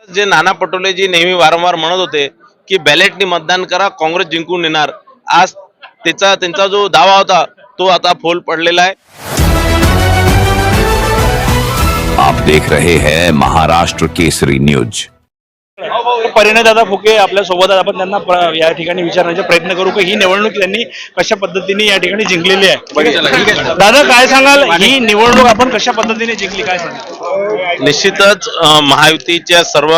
जे नाना पटोले जी नेहमी वारंवार म्हणत होते की बॅलेटनी मतदान करा, काँग्रेस जिंकून येणार, आज त्यांचा जो दावा होता तो आता फोल पडलेला आहे. आप देख रहे हैं महाराष्ट्र केसरी न्यूज. परिणयदादा फुके आपल्या सोबत आहेत. आपण त्यांना या ठिकाणी विचारण्याचा प्रयत्न करू की ही निवडणूक त्यांनी कशा पद्धतीने या ठिकाणी जिंकलेली आहे. दादा काय सांगाल, ही निवडणूक आपण कशा पद्धतीने जिंकली, काय सांगाल? निश्चितच महायुतीच्या सर्व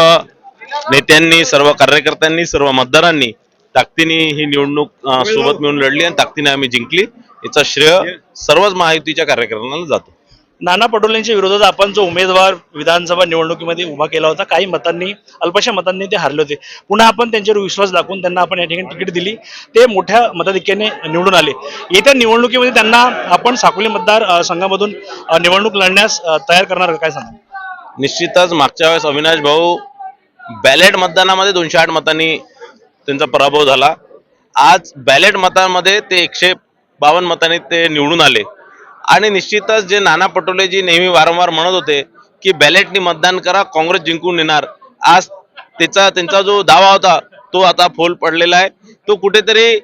नेत्यांनी, सर्व कार्यकर्त्यांनी, सर्व मतदारांनी ताकदीने ही निवडणूक सोबत मिळून लढली आणि ताकदीने आम्ही जिंकली. याचा श्रेय सर्वच महायुतीच्या कार्यकर्त्यांना जातो. नाना पटोलेंच्या विरोधात आपण जो उमेदवार विधानसभा निवडणुकीमध्ये उभा केला होता, काही मतांनी, अल्पशा मतांनी ते हारले होते. पुन्हा आपण त्यांच्यावर विश्वास दाखवून त्यांना आपण या ठिकाणी तिकीट दिली, ते मोठ्या मताधिक्याने निवडून आले. येत्या निवडणुकीमध्ये त्यांना आपण साकोली मतदार संघामधून निवडणूक लढण्यास तयार करणार का, काय सांगा? निश्चितच मागच्या वेळेस अविनाश भाऊ बॅलेट मतदानामध्ये 208 मतांनी त्यांचा पराभव झाला. आज बॅलेट मतांमध्ये ते 152 मतांनी ते निवडून आले. आणि निश्चितच जे नाना पटोले जी नेहमी वारंवार म्हणत होते की बॅलेटनी मतदान करा, काँग्रेस जिंकून येणार, आज त्यांचा जो दावा होता तो आता फोल पडलेला आहे. तो कुठेतरी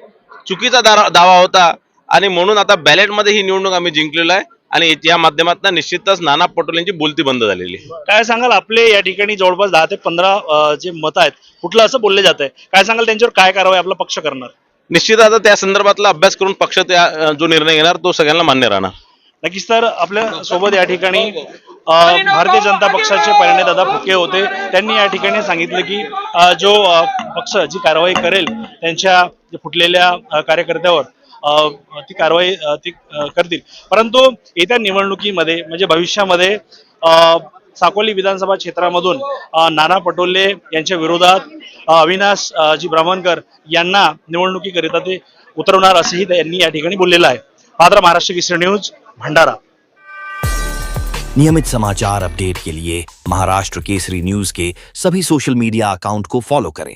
चुकीचा दावा होता आणि म्हणून आता बॅलेटमध्ये ही निवडणूक आम्ही जिंकलेलो आहे आणि या माध्यमातून निश्चितच नाना पटोलेंची बोलती बंद झालेली आहे. काय सांगाल, आपले या ठिकाणी जवळपास 10 ते 15 जे मत आहेत, कुठलं असं बोलले जात आहे, काय सांगाल, त्यांच्यावर काय कारवाई आपला पक्ष करणार? निश्चित आता त्या संदर्भातला अभ्यास करून पक्ष जो निर्णय घेणार तो सगळ्यांना मान्य राहणार. नक्कीच. तर आपल्या सोबत या ठिकाणी भारतीय जनता पक्षाचे परिणयदादा फुके होते. त्यांनी या ठिकाणी सांगितलं की जो पक्ष जी कारवाई करेल त्यांच्या फुटलेल्या कार्यकर्त्यावर ती कारवाई करतील. परंतु येत्या निवडणुकीमध्ये म्हणजे भविष्यामध्ये साकोली विधानसभा क्षेत्रामधून नाना पटोले यांच्या विरोधात अविनाश जी ब्राह्मणकर यांना निवडणुकीकरिता ते उतरवणार असंही त्यांनी या ठिकाणी बोललेलं आहे. पात्र महाराष्ट्र केसरी न्यूज, भंडारा. नियमित समाचार अपडेट के लिए महाराष्ट्र केसरी न्यूज के सभी सोशल मीडिया अकाउंट को फॉलो करें